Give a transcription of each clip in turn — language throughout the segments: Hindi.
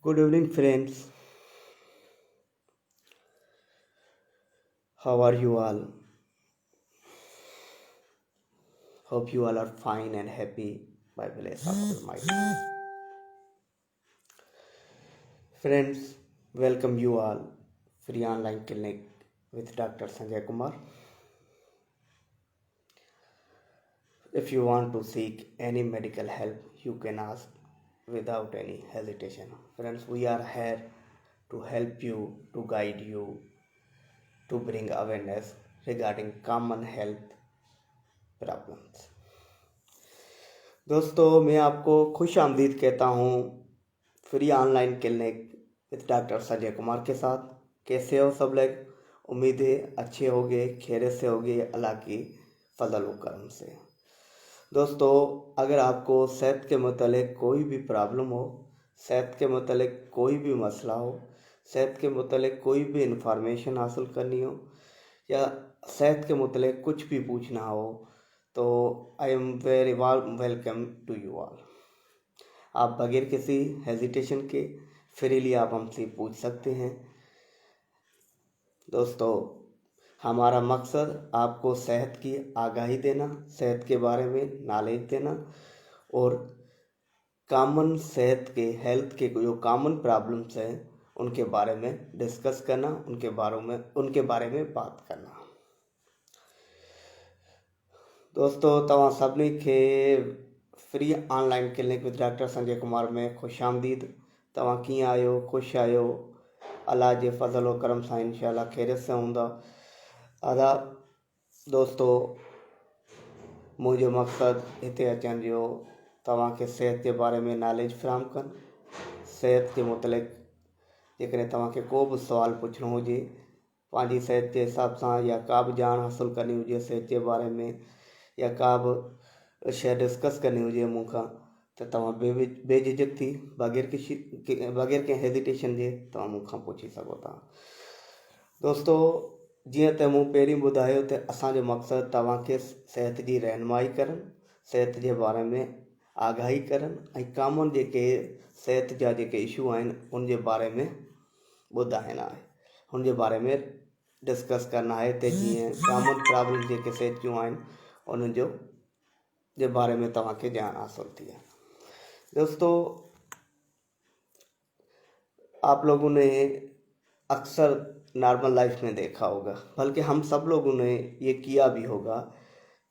Good evening, friends. How are you all? Hope you all are fine and happy by bless of Almighty. Friends, welcome you all free online clinic with Dr. Sanjay Kumar. If you want to seek any medical help, you can ask without any hesitation. Friends, we are here to help you, to guide you, to bring awareness regarding common health problems. दोस्तों, मैं आपको खुश आमदीद कहता हूँ free online clinic with doctor Sanjay Kumar के साथ। कैसे हो सब लोग? उम्मीद है अच्छे होगे, खैरियत से होगे अल्लाह की फजल व करम से। दोस्तों, अगर आपको सेहत के मतलब कोई भी प्रॉब्लम हो, सेहत के मतलब कोई भी मसला हो, सेहत के मतलब कोई भी इंफॉर्मेशन हासिल करनी हो या सेहत के मतलब कुछ भी पूछना हो, तो I am very warm welcome to you all. आप बगैर किसी हेजिटेशन के फ्रीली आप हमसे पूछ सकते हैं। दोस्तों, हमारा मकसद आपको सेहत की आगाही देना, सेहत के बारे में नॉलेज देना और कॉमन सेहत के हेल्थ के जो कॉमन प्रॉब्लम्स हैं उनके बारे में डिस्कस करना, उनके बारे में बात करना। दोस्तों, तव्हां सभिनी खे free online clinic with doctor Sanjay Kumar में खुश आमदीद। तव्हां कीअं आहियो? ख़ुशि आहियो? अल्लाह जे फज़ल व करम सां इंशाअल्लाह खैरियत से हूंदा। दोस्तों, मुंहिंजो मक़सदु हिते अचण जो तव्हांखे सेहत जे बारे में नॉलेज फ़राहम कनि। सेहत जे मुतलिक़ जेकॾहिं तव्हांखे को बि सुवालु पुछणो हुजे पंहिंजी सेहत जे हिसाब सां, या का बि ॼाण हासिलु करणी हुजे सेहत जे बारे में, या का बि शइ डिस्कस करणी हुजे मूंखां, त तव्हां बेझिझक थी बग़ैर कंहिं हेजिटेशन जे तव्हां मूंखां पुछी सघो था। दोस्तों, जीअं त मूं पहिरीं ॿुधायो त असांजो मक़सदु तव्हांखे सेहत जी रहनुमाई करणु, सेहत जे बारे में आगाही करणु ऐं कॉमन जेके सेहत जा जेके इशू आहिनि उन जे बारे में ॿुधाइणु आहे, हुन जे बारे में डिस्कस करणु आहे त जीअं कॉमन प्रॉब्लम जेके सेहत जूं आहिनि उन जे बारे में तव्हांखे ॼाण हासिल थी है। दोस्तों, आप लोगों ने अक्सर नॉर्मल लाइफ में देखा होगा, बल्कि हम सब लोगों ने ये किया भी होगा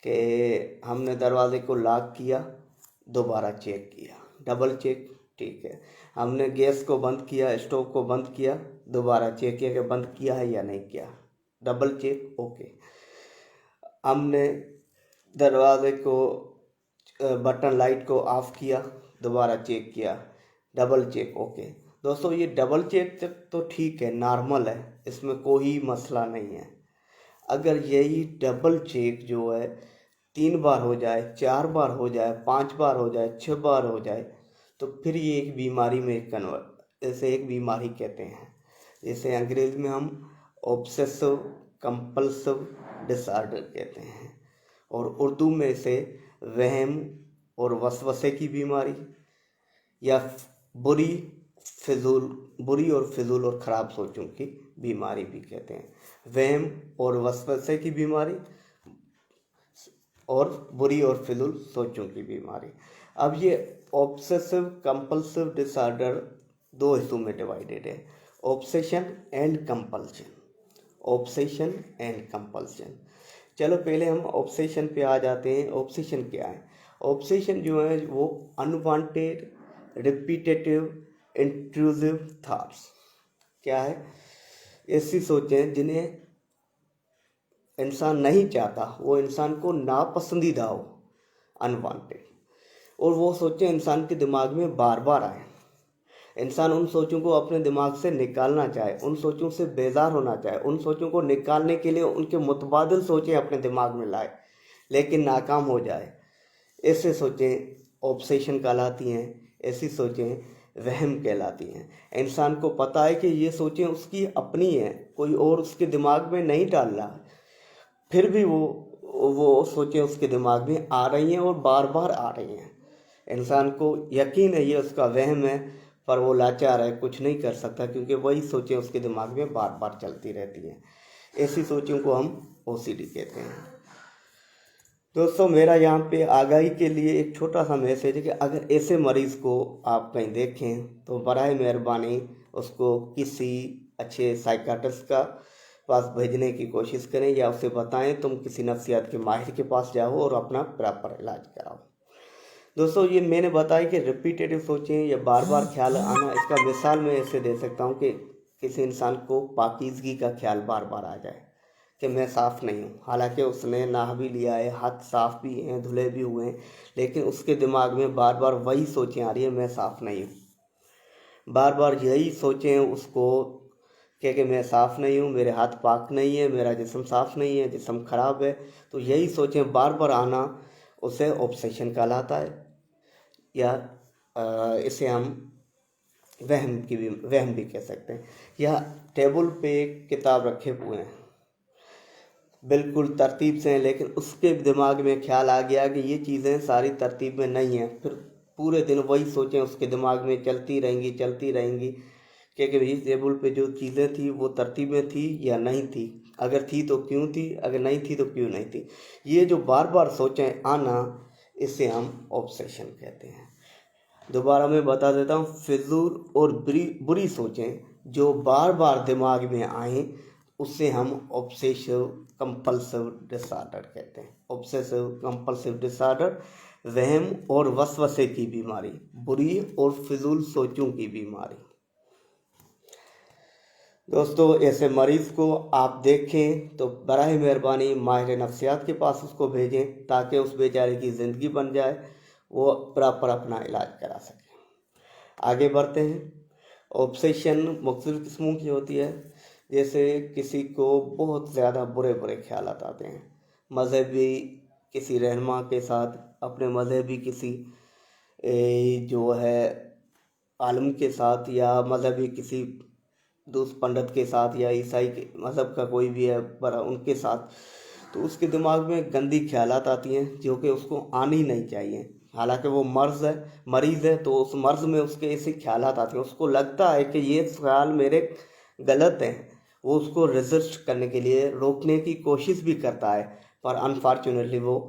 कि हमने दरवाजे को लॉक किया, दोबारा चेक किया, डबल चेक, ठीक है। हमने गैस को बंद किया, स्टोव को बंद किया, दोबारा चेक किया कि बंद किया है या नहीं किया, डबल चेक, ओके। हमने दरवाजे को बटन लाइट को ऑफ किया, दोबारा चेक किया, डबल चेक, ओके। दोस्तों, ये डबल चेक तो ठीक है, नॉर्मल है, इसमें कोई मसला नहीं है। अगर यही डबल चेक जो है 3 बार हो जाए, 4 बार हो जाए, 5 बार हो जाए, 6 बार हो जाए, तो फिर ये एक बीमारी में इसे एक बीमारी कहते हैं, जिसे अंग्रेजी में हम ऑब्सेसिव कंपल्सिव डिसऑर्डर कहते हैं, और उर्दू में इसे वहम और वसवसे की बीमारी या बुरी और फिजूल और ख़राब सोचों की बीमारी भी कहते हैं। वहम और वसवसे की बीमारी और बुरी और फिजूल सोचों की बीमारी। अब ये ऑब्सेसिव कंपल्सिव डिसऑर्डर 2 हिस्सों में डिवाइडेड है, obsession and compulsion. Obsession and compulsion. चलो पहले हम ऑब्सेशन पे आ जाते हैं। ऑब्सेशन क्या है? ऑब्सेशन जो है वो अनवांटेड, रिपीटेटिव, इंट्रूसिव थॉट्स। क्या है? ऐसी सोचें जिन्हें इंसान नहीं चाहता, वो इंसान को नापसंदीदा हो, अनवांटेड, और वो सोचें इंसान के दिमाग में बार बार आए। इंसान उन सोचों को अपने दिमाग से निकालना चाहे, उन सोचों से बेजार होना चाहे, उन सोचों को निकालने के लिए उनके मुतबादिल सोचें अपने दिमाग में लाए, लेकिन नाकाम हो जाए। ऐसे सोचें ऑब्सेशन कहलाती हैं, ऐसी सोचें वहम कहलाती हैं। इंसान को पता है कि ये सोचें उसकी अपनी हैं, कोई और उसके दिमाग में नहीं डाल रहा, फिर भी वो सोचें उसके दिमाग में आ रही हैं और बार बार आ रही हैं। इंसान को यकीन है ये उसका वहम है, पर वो लाचार है, कुछ नहीं कर सकता, क्योंकि वही सोचें उसके दिमाग में बार बार चलती रहती हैं। ऐसी सोचों को हम ओसीडी कहते हैं। दोस्तों, मेरा यहाँ पे आगाही के लिए एक छोटा सा मैसेज है कि अगर ऐसे मरीज़ को आप कहीं देखें तो बराए मेहरबानी उसको किसी अच्छे साइकाट्रिस्ट का पास भेजने की कोशिश करें, या उसे बताएं तुम किसी नफ्सियात के माहिर के पास जाओ और अपना प्रॉपर इलाज कराओ। दोस्तों, ये मैंने बताया कि रिपीटेटिव सोचें या बार बार ख्याल आना, इसका मिसाल मैं ऐसे दे सकता हूँ कि किसी इंसान को पाकीज़गी का ख्याल बार बार आ जाए कि मैं साफ़ नहीं हूँ, हालांकि उसने नहा भी लिया है, हाथ साफ़ भी हैं, धुले भी हुए हैं, लेकिन उसके दिमाग में बार बार वही सोचें आ रही है, मैं साफ़ नहीं हूँ। बार बार यही सोचें उसको कि मैं साफ़ नहीं हूँ, मेरे हाथ पाक नहीं है, मेरा जिस्म साफ़ नहीं है, जिस्म ख़राब है। तो यही सोचें बार बार आना उसे ऑब्सेशन कहलाता है, या इसे हम वहम भी कह सकते हैं। या टेबल पे किताब रखे हुए हैं, बिल्कुल तरतीब से हैं, लेकिन उसके दिमाग में ख्याल आ गया कि ये चीज़ें सारी तरतीब में नहीं हैं, फिर पूरे दिन वही सोचें उसके दिमाग में चलती रहेंगी कि भाई टेबल पे जो चीज़ें थी वो तरतीब में थी या नहीं थी, अगर थी तो क्यों थी, अगर नहीं थी तो क्यों नहीं थी। ये जो बार बार सोचें आना, इसे हम ऑब्सेशन कहते हैं। दोबारा मैं बता देता हूँ, फिजूल और बुरी सोचें जो बार बार दिमाग में आए, उससे हम ऑब्सेसिव कंपल्सिव डिसऑर्डर कहते हैं। ऑब्सेसिव कंपल्सिव डिसऑर्डर वहम और वसवसे की बीमारी, बुरी और फिजूल सोचों की बीमारी। दोस्तों, ऐसे मरीज़ को आप देखें तो बराए मेहरबानी माहिर नफ्सियात के पास उसको भेजें, ताकि उस बेचारे की ज़िंदगी बन जाए, वो प्रॉपर अपना इलाज करा सके। आगे बढ़ते हैं। ऑब्सेशन मुख्तलिफ़ किस्मों की होती है। जैसे किसी को बहुत ज़्यादा बुरे ख्याल आते हैं, मजहबी किसी रहनुमा के साथ, अपने मजहबी किसी जो है आलम के साथ, या मजहबी किसी दूसरे पंडित के साथ, या ईसाई के मज़हब का कोई भी है बड़ा उनके साथ, तो उसके दिमाग में गंदी ख्यालात आती हैं जो कि उसको आनी नहीं चाहिए। हालांकि वो मरीज़ है, तो उस मर्ज़ में उसके ऐसे ख्यालात आते हैं, उसको लगता है कि ये ख्याल मेरे गलत हैं, वो उसको रेजिस्ट करने के लिए रोकने की कोशिश भी करता है, पर अनफॉर्चुनेटली वो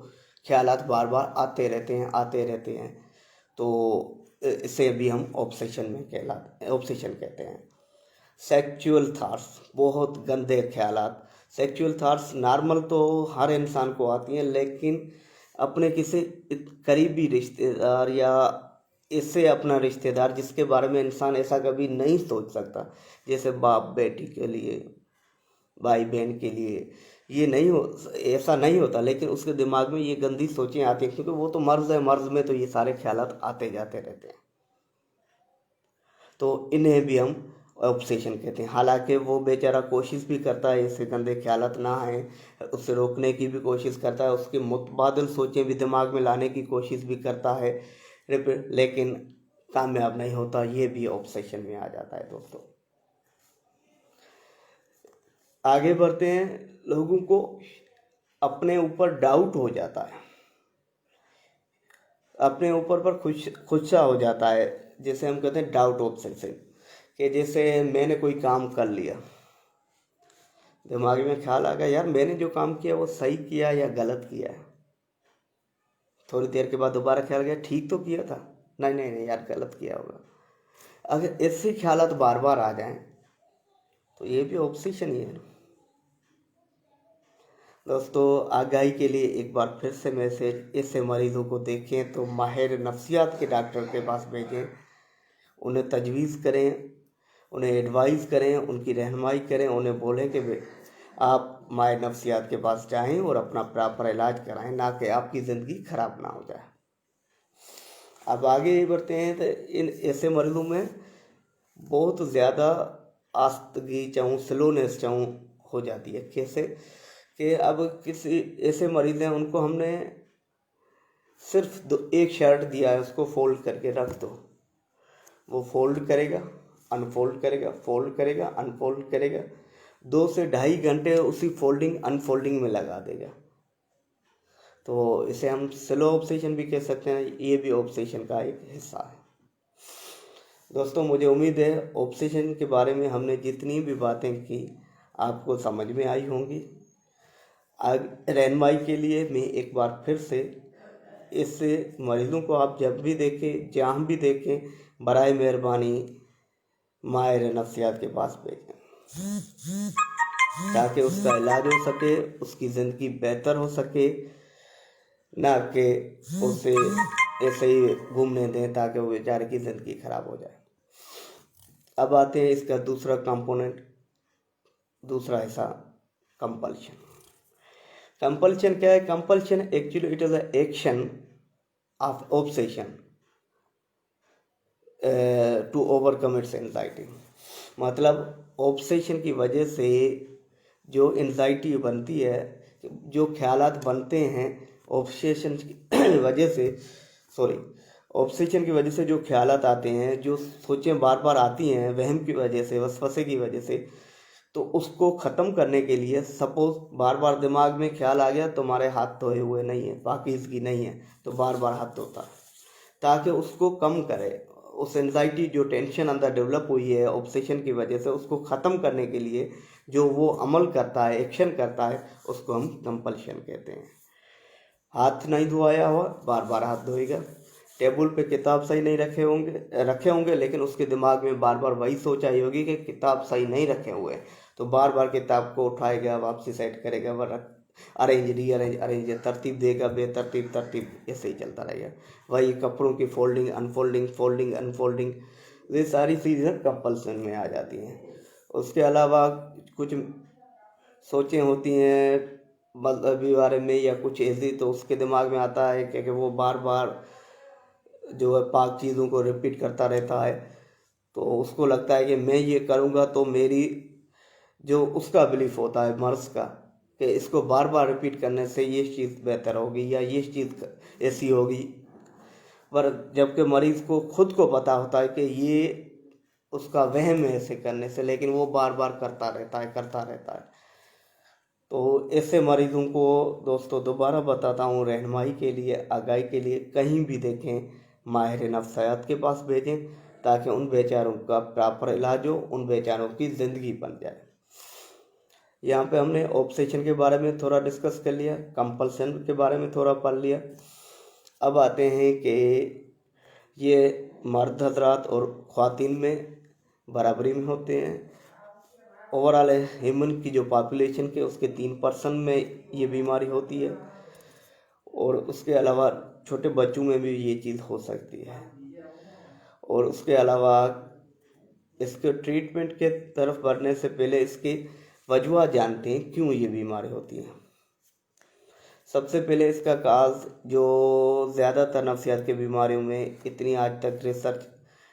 ख्यालात बार बार आते रहते हैं। तो इसे भी हम ऑब्सेशन कहते हैं। सेक्सुअल थॉट्स, बहुत गंदे ख्यालात। सेक्सुअल थॉट्स नॉर्मल तो हर इंसान को आती हैं, लेकिन अपने किसी करीबी रिश्तेदार या इससे अपना रिश्तेदार जिसके बारे में इंसान ऐसा कभी नहीं सोच सकता, जैसे बाप बेटी के लिए, भाई बहन के लिए, ये नहीं हो ऐसा नहीं होता, लेकिन उसके दिमाग में ये गंदी सोचें आती हैं, क्योंकि वो तो मर्ज़ है, मर्ज़ में तो ये सारे ख्यालात आते जाते रहते हैं। तो इन्हें भी हम ऑब्सेशन कहते हैं। हालांकि वो बेचारा कोशिश भी करता है इससे गंदे ख्यालात ना आए, उससे रोकने की भी कोशिश करता है, उसकी मुतबादिल सोचें भी दिमाग में लाने की कोशिश भी करता है, लेकिन कामयाब नहीं होता। ये भी ऑब्सेशन में आ जाता है। दोस्तों, आगे बढ़ते हैं। लोगों को अपने ऊपर डाउट हो जाता है, अपने ऊपर पर खुदसा हो जाता है, जैसे हम कहते हैं डाउट ऑब्सेशन, कि जैसे मैंने कोई काम कर लिया, दिमाग में ख्याल आ गया यार मैंने जो काम किया वो सही किया या गलत किया है। थोड़ी देर के बाद दोबारा ख्याल गया ठीक तो किया था, नहीं यार गलत किया होगा। अगर ऐसे ख्यालात बार बार आ जाएं तो ये भी ऑब्सेशन ही है। दोस्तों, आगाही के लिए एक बार फिर से मैसेज, ऐसे मरीज़ों को देखें तो माहिर नफ्सियात के डॉक्टर के पास भेजें, उन्हें तजवीज़ करें, उन्हें एडवाइस करें, उनकी रहनुमाई करें, उन्हें बोलें कि आप माहिर नफ्सियात के पास जाएं और अपना प्रॉपर इलाज कराएं, ना कि आपकी ज़िंदगी ख़राब ना हो जाए। अब आगे बढ़ते हैं। तो इन ऐसे मरीज़ों में बहुत ज़्यादा आस्तगी चाहूँ, स्लोनेस चाहूँ हो जाती है। कैसे कि अब किसी ऐसे मरीज़ हैं, उनको हमने सिर्फ एक शर्ट दिया है, उसको फोल्ड करके रख दो, वो फोल्ड करेगा, अनफोल्ड करेगा, फोल्ड करेगा, अनफोल्ड करेगा, 2 से ढाई घंटे उसी फोल्डिंग अनफोल्डिंग में लगा देगा। तो इसे हम स्लो ऑब्सेशन भी कह सकते हैं, ये भी ऑब्सेशन का एक हिस्सा है। दोस्तों मुझे उम्मीद है ऑब्सेशन के बारे में हमने जितनी भी बातें की आपको समझ में आई होंगी। रहनुमाई के लिए मैं एक बार फिर से इस मरीज़ों को आप जब भी देखें, जहाँ भी देखें, बराए मेहरबानी माहिर नफ्सियात के पास भेजें ताकि उसका इलाज हो सके, उसकी ज़िंदगी बेहतर हो सके, ना कि उसे ऐसे ही घूमने दें ताकि वो बेचारे की ज़िंदगी ख़राब हो जाए। अब आते हैं इसका दूसरा कंपोनेंट, दूसरा हिस्सा, कंपल्शन। कंपल्शन क्या है? Compulsion actually it is a action of obsession to overcome its anxiety. मतलब ऑब्सेशन की वजह से जो एंजाइटी बनती है, जो ख्यालात बनते हैं ऑब्सेशन की वजह से, ऑब्सेशन की वजह से जो ख्यालात आते हैं, जो सोचें बार बार आती हैं वहम की वजह से, वसवसे की वजह से, तो उसको ख़त्म करने के लिए सपोज़ बार बार दिमाग में ख्याल आ गया तुम्हारे हाथ धोए हुए नहीं है, पाकीज़गी नहीं है, तो बार बार हाथ धोता है ताकि उसको कम करे। उस एंजाइटी जो टेंशन अंदर डेवलप हुई है ऑब्सेशन की वजह से, उसको ख़त्म करने के लिए जो वो अमल करता है, एक्शन करता है, उसको हम कंपल्शन कहते हैं। हाथ नहीं धोया हुआ, बार बार हाथ धोएगा। टेबल पे किताब सही नहीं रखे होंगे लेकिन उसके दिमाग में बार बार वही सोच आई होगी कि किताब सही नहीं रखे हुए, तो बार बार किताब को उठाएगा, वापसी सेट करेगा, वह अरेंज रीअरेंज अरेंज तरतीब देगा, बेतरतीब तरतीब, ऐसे ही चलता रहेगा। वही कपड़ों की फोल्डिंग अनफोल्डिंग, फोल्डिंग अनफोल्डिंग, ये सारी चीज़ें कंपल्सन में आ जाती हैं। उसके अलावा कुछ सोचें होती हैं मजहबी बारे में या कुछ ऐसी, तो उसके दिमाग में आता है कि वो बार बार जो है पाक चीज़ों को रिपीट करता रहता है, तो उसको लगता है कि मैं ये करूँगा तो मेरी, जो उसका बिलीफ होता है मर्ज़ का, कि इसको बार बार रिपीट करने से ये चीज़ बेहतर होगी या ये चीज़ ऐसी होगी। पर जबकि मरीज़ को खुद को पता होता है कि ये उसका वहम है ऐसे करने से, लेकिन वो बार बार करता रहता है। तो ऐसे मरीज़ों को दोस्तों दोबारा बताता हूँ, रहनुमाई के लिए, आगाही के लिए कहीं भी देखें माहिर नफ्सियात के पास भेजें ताकि उन बेचारों का प्रॉपर इलाज हो, उन बेचारों की ज़िंदगी बन जाए। यहाँ पे हमने ऑब्सेशन के बारे में थोड़ा डिस्कस कर लिया, कंपल्सन के बारे में थोड़ा पढ़ लिया। अब आते हैं कि ये मर्द हजरात और ख़वातीन में बराबरी में होते हैं। ओवरऑल ह्यूमन की जो पॉपुलेशन के उसके 3% में ये बीमारी होती है, और उसके अलावा छोटे बच्चों में भी ये चीज़ हो सकती है। और उसके अलावा इसके ट्रीटमेंट के तरफ बढ़ने से पहले इसकी वजह जानते हैं क्यों ये बीमारी होती है। सबसे पहले इसका काज, जो ज़्यादातर नफ्सियात की बीमारियों में इतनी आज तक रिसर्च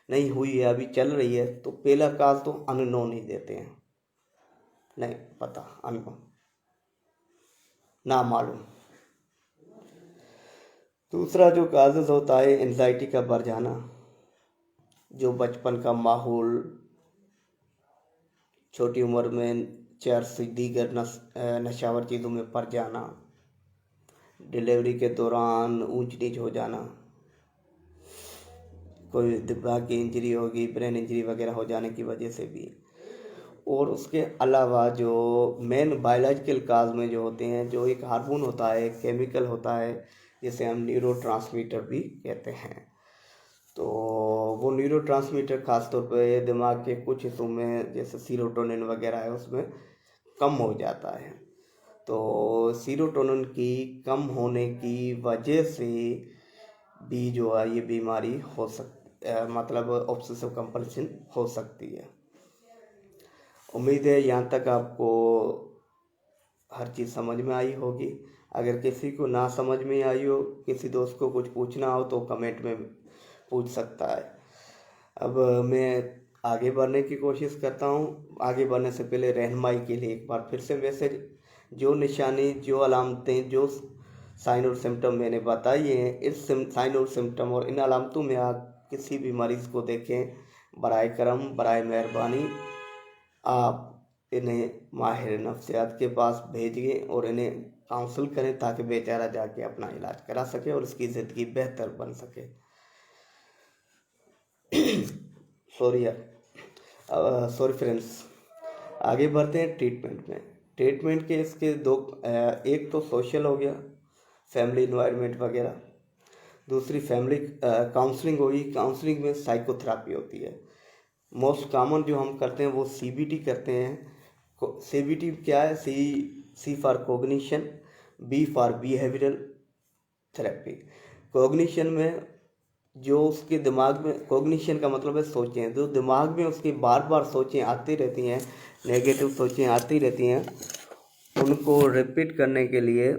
नहीं हुई है, अभी चल रही है, तो पहला काज तो अननोन ही देते हैं, नहीं पता, अननोन, ना मालूम। दूसरा जो काजेज़ होता है एंजाइटी का बढ़ जाना, जो बचपन का माहौल, छोटी उम्र में चर्स दीगर नशावर चीज़ों में पड़ जाना, डिलीवरी के दौरान ऊंच नीच हो जाना, कोई दिमाग की इंजरी होगी, ब्रेन इंजरी वगैरह हो जाने की वजह से भी। और उसके अलावा जो मेन बायोलॉजिकल काज में जो होते हैं, जो एक हार्मोन होता है, केमिकल होता है, जिसे हम न्यूरोट्रांसमीटर भी कहते हैं, तो वो न्यूरोट्रांसमीटर खासतौर पे दिमाग के कुछ हिस्सों में, जैसे सीरोटोनिन वगैरह है, उसमें कम हो जाता है। तो सीरोटोनिन की कम होने की वजह से भी जो है ये बीमारी हो मतलब ऑब्सेसिव कंपल्सन हो सकती है। उम्मीद है यहाँ तक आपको हर चीज़ समझ में आई होगी। अगर किसी को ना समझ में आई हो, किसी दोस्त को कुछ पूछना हो, तो कमेंट में पूछ सकता है। अब मैं आगे बढ़ने की कोशिश करता हूँ। आगे बढ़ने से पहले रहनुमाई के लिए एक बार फिर से मैसेज, जो निशानी, जो अलामतें, जो साइन और सिम्टम मैंने बताई हैं, इस साइन और सिम्टम और इन अलामतों में आप किसी भी मरीज़ को देखें, बराए करम, बराए मेहरबानी आप इन्हें माहिर नफ्सियात के पास भेजिए और इन्हें काउंसिल करें ताकि बेचारा जाके अपना इलाज करा सके और उसकी ज़िंदगी बेहतर बन सके। सॉरी यार, सॉरी फ्रेंड्स। आगे बढ़ते हैं ट्रीटमेंट में। ट्रीटमेंट के इसके दो, एक तो सोशल हो गया, फैमिली इन्वायरमेंट वगैरह। दूसरी फैमिली काउंसलिंग होगी। काउंसलिंग में साइकोथेरापी होती है। मोस्ट कॉमन जो हम करते हैं वो सीबीटी करते हैं। सीबीटी क्या है? C for cognition, B for behavioural therapy. Cognition में जो उसके दिमाग में, कोग्निशन का मतलब है सोचें, जो दिमाग में उसकी बार बार सोचें आती रहती हैं, नेगेटिव सोचें आती रहती हैं, उनको रिपीट करने के लिए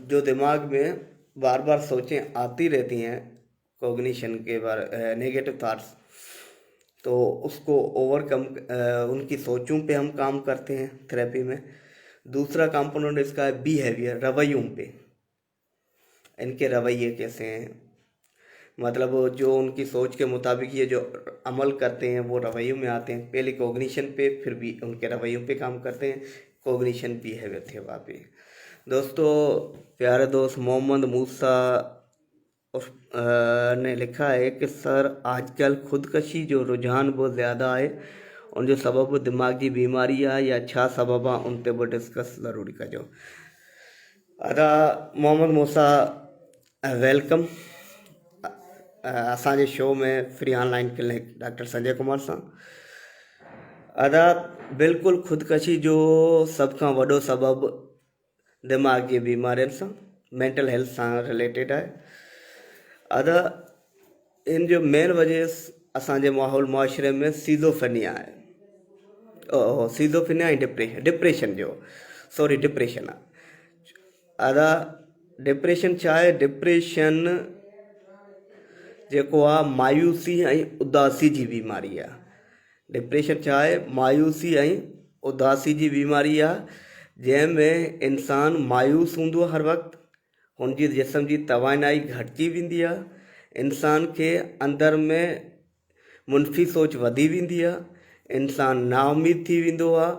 जो दिमाग में बार बार सोचें आती रहती हैं कोग्निशन के बारे, नेगेटिव थॉट्स, तो उसको ओवरकम, उनकी सोचों पे हम काम करते हैं थेरेपी में। दूसरा कंपोनेंट इसका है बिहेवियर, रवैयों पे। इनके रवैये कैसे हैं, मतलब जो उनकी सोच के मुताबिक ये जो अमल करते हैं वो रवैयों में आते हैं। पहले कोग्निशन पे, फिर भी उनके रवैयों पे काम करते हैं। कोग्निशन बिहेवियर थे वहाँ पे। दोस्तों, प्यारे दोस्त मोहम्मद मूसा ने लिखा है कि सर आजकल खुदकशी जो रुझान बहुत ज़्यादा है, उन जो सबब दिमागी बीमारियाँ या छा सबब आहे उन ते बि डिस्कस ज़रूरी कजो। अदा मोहम्मद मूसा, वेलकम असांजे शो में free online clinic doctor Sanjay Kumar सां। अदा बिल्कुलु खुदकशी जो सभ खां वॾो सबबु दिमाग जी बीमारियुनि सां, मेंटल हेल्थ सां रिलेटेड आहे। अदा इन जो मेन वजह असांजे माहौल मुआशरे में सीज़ोफ्रेनिया आहे। सीज़ोफ्रेनिया ऐं डिप्रेशन आहे। अदा डिप्रेशन छा आहे? डिप्रेशन जेको आहे मायूसी ऐं उदासी जी बीमारी आहे। डिप्रेशन छा आहे? मायूसी ऐं उदासी जी बीमारी आहे, जंहिंमें इंसान मायूस हूंदो आहे हर वक़्तु, हुनजी जिस्म जी तवानाई घटिजी वेंदी आहे, इंसान खे अंदर में मुनफ़ी सोच वधी वेंदी आहे, इंसान नाउमीद थी वेंदो आहे,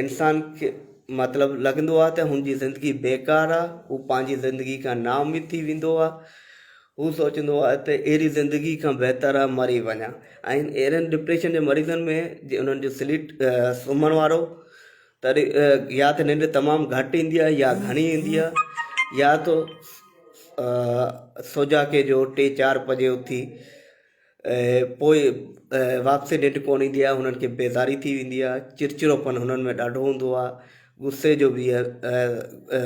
इंसान खे मतिलबु लॻंदो आहे त हुनजी ज़िंदगी बेकार आहे, हू पंहिंजी ज़िंदगी खां नाउमीद थी वेंदो आहे। हू सोचंदो आहे त अहिड़ी ज़िंदगी खां बहितर आहे मरी वञा। ऐं अहिड़नि डिप्रेशन जे मरीज़नि में उन्हनि जो सुम्हण वारो या त निंड तमामु घटि ईंदी आहे या घणी ईंदी आहे, या तो सोजाके जो 3-4 बजे उथी पोइ वापसी निंड कोन ईंदी आहे, हुननि खे बेज़ारी थी वेंदी आहे, चिड़चिड़ोपन हुननि में ॾाढो हूंदो आहे, गुस्से जो बि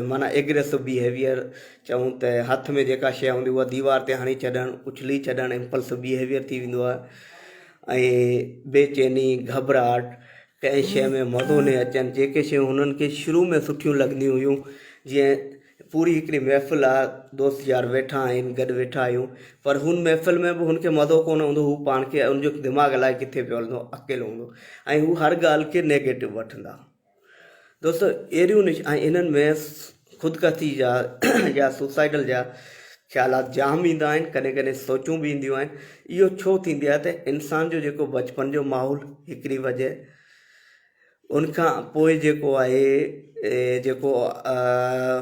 माना एग्रेसिव बिहेवियर, चऊं त हथ में जेका शइ हूंदी उहा दीवार ते हणी छॾणु, उछली छॾणु, इम्पल्सिव बिहेवियर थी वेंदो आहे। ऐं बेचैनी, घबराहट, कंहिं शइ में मज़ो न अचनि। जेके शयूं हुननि खे शुरू में सुठियूं लॻंदियूं हुयूं, जीअं पूरी हिकिड़ी महफ़िल आहे, दोस्त यार वेठा आहिनि, गॾु वेठा आहियूं, पर हुन महफ़िल में बि हुनखे मज़ो कोन हूंदो, हू पाण खे हुनजो दिमाग़ अलाए किथे पियो हलंदो, अकेलो हूंदो, ऐं हू हर ॻाल्हि खे नेगेटिव वठंदा। दोस्तों, अहिड़ियूं ऐं इन्हनि में ख़ुदकशी जा या सुसाइडल जा ख़्यालात जाम ईंदा आहिनि, कॾहिं कॾहिं सोचूं बि ईंदियूं आहिनि। इहो छो थींदी आहे त इंसान जो जेको बचपन जो माहौल हिकिड़ी वजह, उनखां पोइ जेको आहे जेको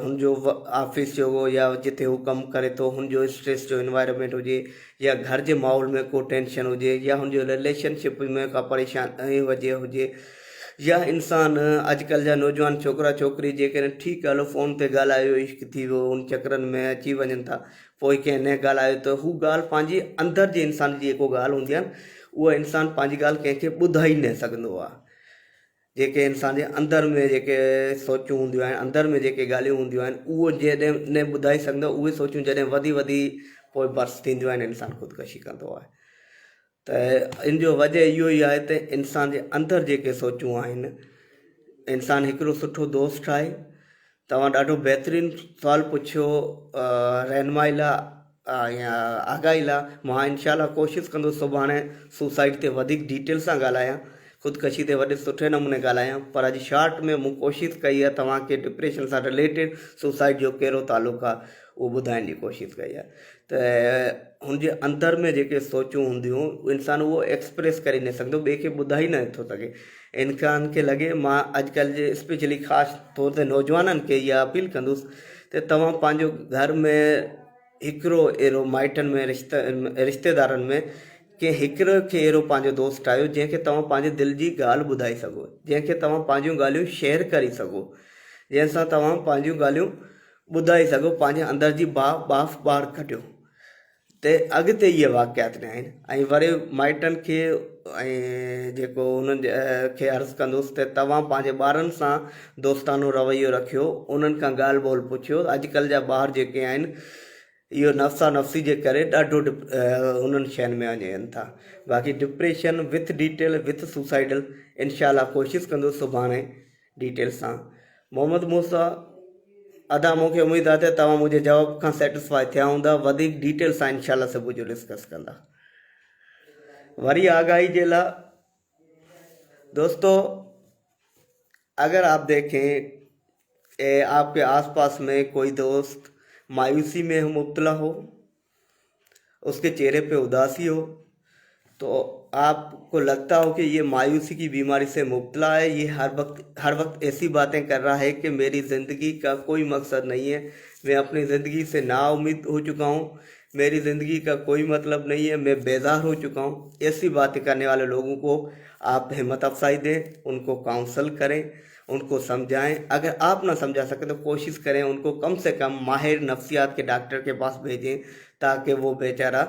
हुनजो ऑफिस जो या जिते हू कमु करे थो, हुनजो स्ट्रेस जो इन्वायरमेंट हुजे, या घर जे माहौल में को टेंशन हुजे, या हुनजो रिलेशनशिप में का परेशानी वजह हुजे, या इंसान अॼुकल्ह जा नौजवान छोकिरा छोकिरी जेकॾहिं ठीकु हलो फ़ोन ते ॻाल्हायो, इश्क थी वियो, उन चकरनि में अची वञनि था, पोइ कंहिं न ॻाल्हायो त हू ॻाल्हि पंहिंजी अंदरि जे इंसान जी जेको ॻाल्हि हूंदी आहे न, उहा इंसान पंहिंजी ॻाल्हि कंहिंखे ॿुधाए न सघंदो आहे। जेके इंसान जे अंदरि में जेके सोचूं हूंदियूं आहिनि, अंदरि में जेके ॻाल्हियूं हूंदियूं आहिनि, उहो जॾहिं न ॿुधाए सघंदो, उहे सोचूं जॾहिं वधी पोइ बर्स थींदियूं आहिनि, इंसानु ख़ुदकशी कंदो आहे। त इन जो वजह इहो ई आहे त इंसान जे अंदरि जेके सोचूं आहिनि। इंसान हिकिड़ो सुठो दोस्त ठाहे। तव्हां ॾाढो बहितरीनु सुवालु पुछियो रहनुमाई लाइ या आगाही लाइ। मां इनशाला कोशिशि कंदुसि सुभाणे सुसाइड ते वधीक डिटेल सां ॻाल्हायां, ख़ुदकशी ते वॾे सुठे नमूने ॻाल्हायां, पर अॼु शॉर्ट में मूं कोशिशि कई आहे तव्हांखे डिप्रेशन सां रिलेटेड सुसाइड जो कहिड़ो तालुक़ु आहे उहो ॿुधाइण जी कोशिशि कई आहे। त हुनजे अंदरि में जेके सोचूं हूंदियूं, इंसान उहो एक्सप्रेस करे न सघंदो, ॿिए खे ॿुधाए नथो सघे। इंसान खे लॻे, मां अॼुकल्ह जे स्पेशली ख़ासि तौर ते नौजवाननि खे इहा अपील कंदुसि त तव्हां पंहिंजो घर में हिकिड़ो अहिड़ो माइटनि में रिश्तेदारनि में के हिकिड़ो खे अहिड़ो पंहिंजो दोस्त आहियो जंहिंखे तव्हां पंहिंजे दिलि जी ॻाल्हि ॿुधाए सघो, जंहिंखे तव्हां पंहिंजूं ॻाल्हियूं शेयर करे सघो, जंहिंसां तव्हां पंहिंजूं ॻाल्हियूं ॿुधाए सघो, पंहिंजे अंदर जी बाफ़ ॿाहिरि कढियो। ते अॻिते इहे वाक़ियात न आहिनि। ऐं वरी माइटनि खे ऐं जेको उन्हनि खे अर्ज़ु कंदुसि त तव्हां पंहिंजे ॿारनि सां दोस्तानो रवैयो रखियो, उन्हनि खां ॻाल्हि ॿोल पुछियो। अॼुकल्ह जा ॿार जेके आहिनि इहो नफ़्सा नफ़्सी जे करे ॾाढो उन्हनि शयुनि में वञनि था। बाक़ी depression with detail with suicidal इनशाला कोशिशि कंदुसि सुभाणे डिटेल सां। मोहम्मद मूसा अदा मूंखे उमेदु आहे त तव्हां मुंहिंजे जवाब खां सेटिस्फाई थिया हूंदा। वधीक डिटेल सां इनशाला सुबुह जो डिस्कस कंदा। वरी आगाही जे लाइ दोस्तों, अगर आप देखें आपके आसपास में कोई दोस्त मायूसी में मुब्तला हो, उसके चेहरे पे उदासी हो, तो आपको लगता हो कि ये मायूसी की बीमारी से मुब्तला है, ये हर वक्त ऐसी बातें कर रहा है कि मेरी ज़िंदगी का कोई मकसद नहीं है, मैं अपनी ज़िंदगी से नाउम्मीद हो चुका हूँ, मेरी ज़िंदगी का कोई मतलब नहीं है, मैं बेजार हो चुका हूँ, ऐसी बातें करने वाले लोगों को आप हिम्मत अफसाई दें, उनको काउंसल करें, उनको समझाएं। अगर आप ना समझा सके तो कोशिश करें उनको कम से कम माहिर नफ्सियात के डॉक्टर के पास भेजें, ताकि वो बेचारा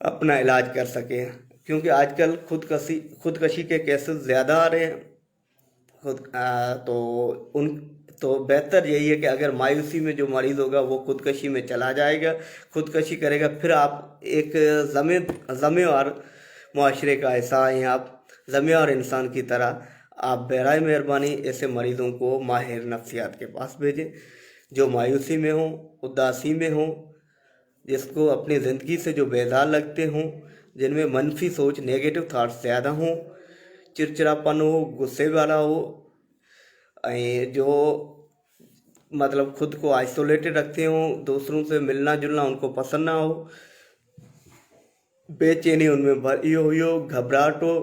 अपना इलाज कर सके। क्योंकि आजकल खुदकशी के केसेस ज़्यादा आ रहे हैं। तो बेहतर यही है कि अगर मायूसी में जो मरीज़ होगा वो खुदकशी में चला जाएगा, खुदकशी करेगा, फिर आप एक ज़िम्मेवार मुआशरे का हिस्सा हैं, आप ज़िम्मेवार इंसान की तरह आप बराए मेहरबानी ऐसे मरीज़ों को माहिर नफ्सियात के पास भेजें, जो मायूसी में हों, उदासी में हों, जिसको अपनी ज़िंदगी से जो बेजार लगते हों, जिनमें मनफी सोच नेगेटिव थाट्स ज़्यादा हों, चिड़चिड़ापन हो, गुस्से वाला हो, जो मतलब खुद को आइसोलेटेड रखते हों, दूसरों से मिलना जुलना उनको पसंद ना हो, बेचैनी उनमें भरी हुई हो, घबराहट हो,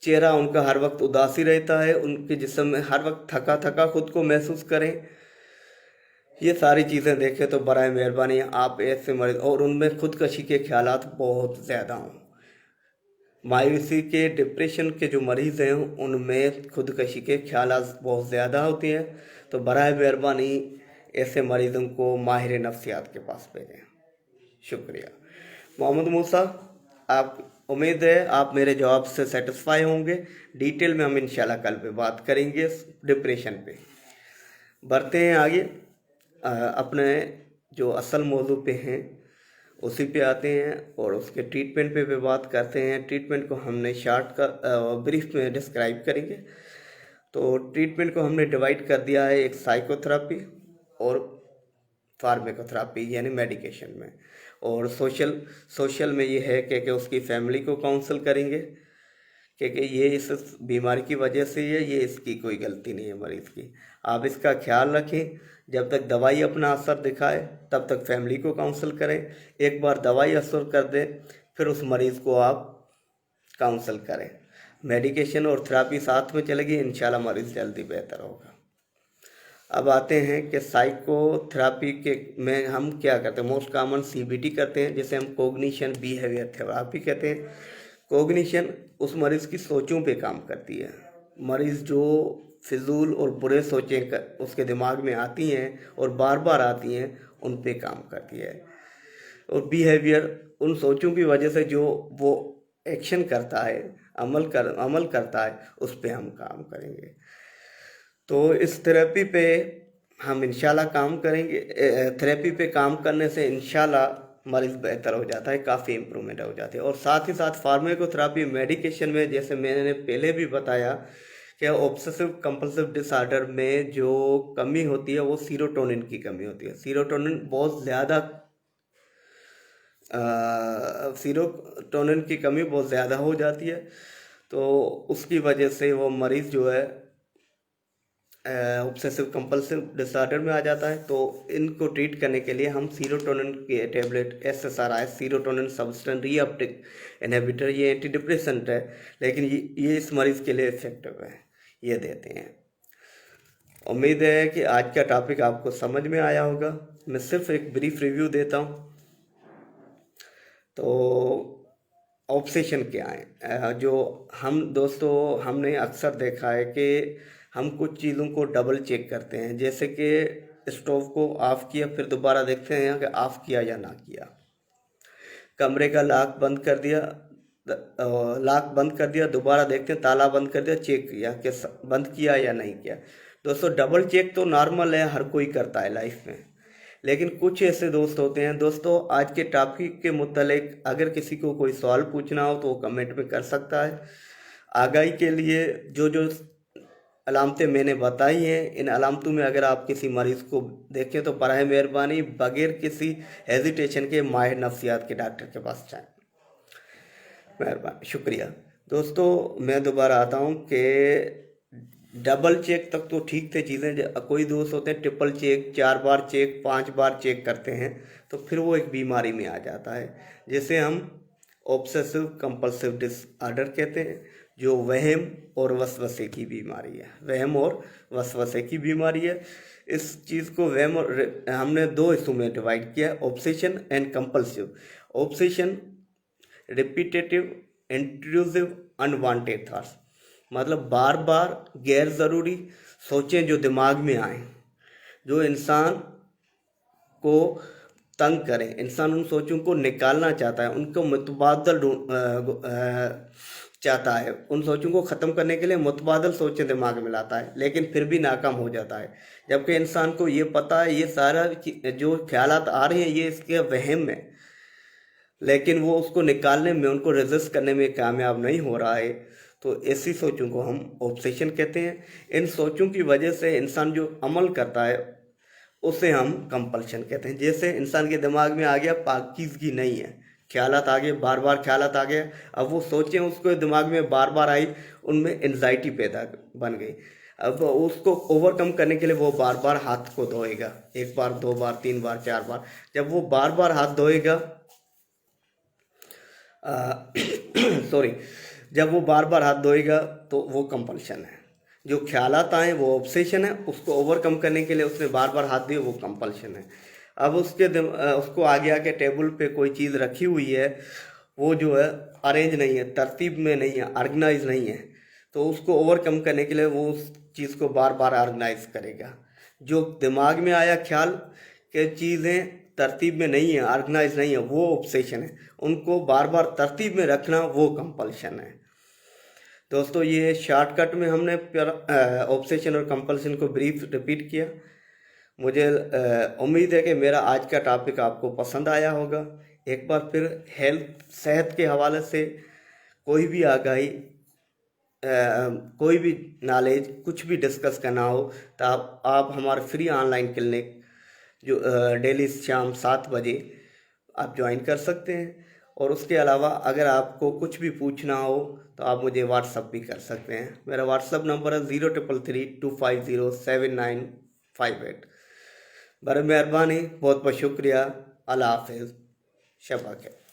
चेहरा उनका हर वक्त उदासी रहता है, उनके जिस्म में हर वक्त थका थका खुद को महसूस करें, ये सारी चीज़ें देखें तो बराए मेहरबानी आप ऐसे मरीज, और उनमें खुदकशी के ख्यालात बहुत ज़्यादा हों। मायूसी के डिप्रेशन के जो मरीज़ हैं उनमें खुदकशी के ख्यालात बहुत ज़्यादा होते हैं। तो बराए मेहरबानी ऐसे मरीज़ों को माहिर नफ्सियात के पास भेजें। शुक्रिया। मोहम्मद मूसा, आप उम्मीद है आप मेरे जवाब से सेटिस्फाई होंगे। डिटेल में हम इंशाल्लाह कल पे बात करेंगे डिप्रेशन पे। बढ़ते हैं आगे, अपने जो असल मौजू पे हैं उसी पे आते हैं और उसके ट्रीटमेंट पे बात करते हैं। ट्रीटमेंट को हमने ब्रीफ में डिस्क्राइब करेंगे। तो ट्रीटमेंट को हमने डिवाइड कर दिया है एक साइकोथेरेपी और फार्माकोथेरेपी यानी मेडिकेशन में, और सोशल में ये है कि उसकी फैमिली को काउंसल करेंगे क्योंकि ये इस बीमारी की वजह से है, ये इसकी कोई गलती नहीं है मरीज़ की। आप इसका ख्याल रखें, जब तक दवाई अपना असर दिखाए तब तक फैमिली को काउंसल करें। एक बार दवाई असर कर दे फिर उस मरीज़ को आप काउंसल करें। मेडिकेशन और थेरेपी साथ में चलेगी, इंशाल्लाह मरीज़ जल्दी बेहतर होगा। अब आते हैं कि साइकोथेरेपी के में हम क्या करते हैं। मोस्ट कॉमन CBT करते हैं, जिसे हम कोग्निशन बिहेवियर थेरेपी कहते हैं। कोग्निशन उस मरीज़ की सोचों पे काम करती है। मरीज़ जो फिजूल और बुरे सोचें उसके दिमाग में आती हैं और बार बार आती हैं, उन पे काम करती है। और बिहेवियर उन सोचों की वजह से जो वो एक्शन करता है, अमल करता है, उस पे हम काम करेंगे। तो इस थेरेपी पे हम इंशाल्लाह काम करेंगे। थेरेपी पे काम करने से इंशाल्लाह मरीज़ बेहतर हो जाता है, काफ़ी इम्प्रूवमेंट हो जाती है। और साथ ही साथ फार्माकोथेरेपी मेडिकेशन में, जैसे मैंने पहले भी बताया कि ऑब्सेसिव कंपल्सिव डिसऑर्डर में जो कमी होती है वो सीरोटोनिन की कमी होती है। सीरोटोनिन की कमी बहुत ज़्यादा हो जाती है, तो उसकी वजह से वो मरीज़ जो है ऑब्सेसिव कंपल्सिव डिसऑर्डर में आ जाता है। तो इनको ट्रीट करने के लिए हम सीरोटोनिन के tablet SSRI serotonin substance reuptake inhibitor, ये एंटी डिप्रेसेंट है, लेकिन ये इस मरीज़ के लिए इफेक्टिव है, ये देते हैं। उम्मीद है कि आज का टॉपिक आपको समझ में आया होगा। मैं सिर्फ एक ब्रीफ रिव्यू देता हूँ। तो ऑब्सेशन क्या है? जो हम दोस्तों, हमने अक्सर देखा है कि हम कुछ चीज़ों को डबल चेक करते हैं, जैसे कि स्टोव को ऑफ़ किया फिर दोबारा देखते हैं कि ऑफ़ किया या ना किया। कमरे का लॉक बंद कर दिया, लॉक बंद कर दिया, दोबारा देखते हैं ताला बंद कर दिया, चेक किया कि बंद किया या नहीं किया। दोस्तों डबल चेक तो नॉर्मल है, हर कोई करता है लाइफ में, लेकिन कुछ ऐसे दोस्त होते हैं। दोस्तों आज के टॉपिक के मुतालिक अगर किसी को कोई सवाल पूछना हो तो वो कमेंट में कर सकता है। आगाही के लिए जो जो अलामतें मैंने बताई हैं, इन अलामतों में अगर आप किसी मरीज़ को देखें तो बराह मेहरबानी बगैर किसी हेजिटेशन के माहिर नफ्सियात के डॉक्टर के पास जाएं। मेहरबानी, शुक्रिया। दोस्तों मैं दोबारा आता हूँ कि डबल चेक तक तो ठीक थे चीज़ें, कोई दोस्त होते हैं ट्रिपल चेक, 4 बार चेक, 5 बार चेक करते हैं, तो फिर वो एक बीमारी में आ जाता है जिसे हम ऑब्सेसिव कंपल्सिव डिसऑर्डर कहते हैं, जो वहम और वसवसे की बीमारी है। वहम और वसवसे की बीमारी है। इस चीज़ को वहम और हमने 2 हिस्सों में डिवाइड किया है, obsession and compulsive. Obsession repetitive intrusive unwanted thoughts, मतलब बार बार गैर ज़रूरी सोचें जो दिमाग में आए, जो इंसान को तंग करें। इंसान उन सोचों को निकालना चाहता है, उनको मुतबादल चाहता है, उन सोचों को ख़त्म करने के लिए मुतबादल सोचें दिमाग में लाता है, लेकिन फिर भी नाकाम हो जाता है। जबकि इंसान को ये पता है ये सारा जो ख्यालात आ रहे हैं ये इसके वहम है, लेकिन वो उसको निकालने में, उनको रेजिस्ट करने में कामयाब नहीं हो रहा है। तो ऐसी सोचों को हम ऑब्सेशन कहते हैं। इन सोचों की वजह से इंसान जो अमल करता है उसे हम कंपल्शन कहते हैं। जैसे इंसान के दिमाग में आ गया पाकीज़गी नहीं है, ख्यालात आ गए, बार बार ख्यालात आ गए, अब वो सोचें उसको दिमाग में बार बार आई, उनमें एंजाइटी पैदा बन गई। अब उसको ओवरकम करने के लिए वो बार बार हाथ को धोएगा, 1 बार 2 बार 3 बार 4 बार। जब वो बार बार हाथ धोएगा सॉरी जब वो बार बार हाथ धोएगा तो वो कंपल्शन है। जो ख्यालात आए वो ऑब्सेशन है, उसको ओवरकम करने के लिए उसने बार बार हाथ दिए, वो कंपल्शन है। अब उसको आगे आके टेबल पे कोई चीज़ रखी हुई है, वो जो है अरेंज नहीं है, तरतीब में नहीं है, ऑर्गेनाइज नहीं है, तो उसको ओवरकम करने के लिए वो उस चीज़ को बार बार ऑर्गेनाइज करेगा। जो दिमाग में आया ख्याल कि चीज़ें तरतीब में नहीं है, ऑर्गेनाइज नहीं है, वो ऑब्सेशन है। उनको बार बार तरतीब में रखना वो कंपल्शन है। दोस्तों ये शॉर्टकट में हमने ऑब्सेशन और कंपल्शन को ब्रीफ रिपीट किया। मुझे उम्मीद है कि मेरा आज का टॉपिक आपको पसंद आया होगा। एक बार फिर हेल्थ, सेहत के हवाले से कोई भी आगाही, कोई भी नॉलेज, कुछ भी डिस्कस करना हो तो आप हमारे फ्री ऑनलाइन क्लिनिक जो डेली शाम 7 बजे आप ज्वाइन कर सकते हैं। और उसके अलावा अगर आपको कुछ भी पूछना हो तो आप मुझे व्हाट्सअप भी कर सकते हैं। मेरा व्हाट्सअप नंबर है 0333250798। बड़ी मेहरबानी, बहुत बहुत शुक्रिया। अल्लाह हाफिज़, शबा खैर।